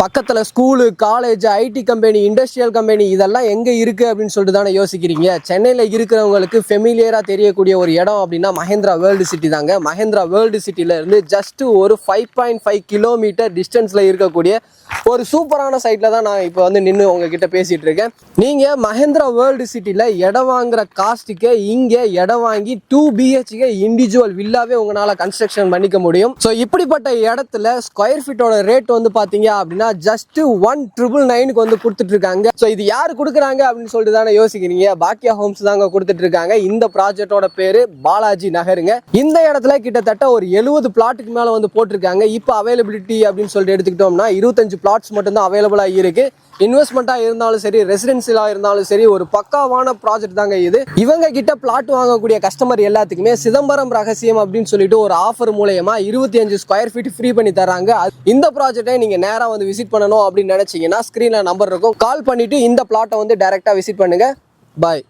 பக்கத்தில் school, college, IT company, industrial company இதெல்லாம் எங்கே இருக்குது அப்படின்னு சொல்லிட்டு தானே யோசிக்கிறீங்க. சென்னையில் இருக்கிறவங்களுக்கு ஃபெமிலியராக தெரியக்கூடிய ஒரு இடம் அப்படின்னா மஹேந்திரா வேர்ல்டு சிட்டி தாங்க. மஹேந்திரா வேர்ல்டு சிட்டியிலேருந்து ஜஸ்ட் ஒரு 5.5 கிலோமீட்டர் டிஸ்டன்ஸில் இருக்கக்கூடிய ஒரு சூப்பரான சைட்டில் தான் நான் இப்போ வந்து நின்று உங்ககிட்ட பேசிகிட்டு இருக்கேன். நீங்கள் மஹேந்திரா வேர்ல்டு சிட்டியில் இடம் வாங்குற காஸ்ட்டுக்கு இங்கே இடம் வாங்கி 2 BHK இண்டிவிஜுவல் வில்லாவே உங்களால் கன்ஸ்ட்ரக்ஷன் பண்ணிக்க முடியும். ஸோ இப்படிப்பட்ட இடத்துல ஸ்கொயர் ஃபீட்டோட ரேட் வந்து பார்த்தீங்க அப்படின்னா ஜஸ்ட் 1,999 வந்து கொடுத்துட்டு இருக்காங்க. ஸோ இது யாரு கொடுக்குறாங்க அப்படின்னு சொல்லிட்டு தானே யோசிக்கிறீங்க. பாக்கியா ஹோம்ஸ் தாங்க கொடுத்துட்டு இருக்காங்க. இந்த ப்ராஜெக்டோட பேரு பாலாஜி நகருங்க. இந்த இடத்துல கிட்டத்தட்ட ஒரு 70 பிளாட்டுக்கு மேல வந்து போட்டிருக்காங்க. இப்போ அவைலபிலிட்டி அப்படின்னு சொல்லிட்டு எடுத்துக்கிட்டோம்னா 25 பிளாட்ஸ் மட்டும் தான் அவைலபிளா இருக்கு. இன்வெஸ்ட்மெண்ட்டா இருந்தாலும் சரி, ரெசிடென்சியலா இருந்தாலும் சரி, ஒரு பக்காவான ப்ராஜெக்ட் தாங்க இது. இவங்க கிட்ட பிளாட் வாங்கக்கூடிய கஸ்டமர் எல்லாத்துக்குமே சிதம்பரம் ரகசியம் அப்படின்னு சொல்லிட்டு ஒரு ஆஃபர் மூலமா 25 ஸ்கொயர் ஃபீட் ஃப்ரீ பண்ணி தராங்க. இந்த ப்ராஜெக்டை நீங்க நேரா வந்து விசிட் பண்ணணும் அப்படின்னு நினைச்சீங்கன்னா ஸ்கிரீன்ல நம்பர் இருக்கும், கால் பண்ணிட்டு இந்த பிளாட்டை வந்து டைரக்டா விசிட் பண்ணுங்க. பாய்.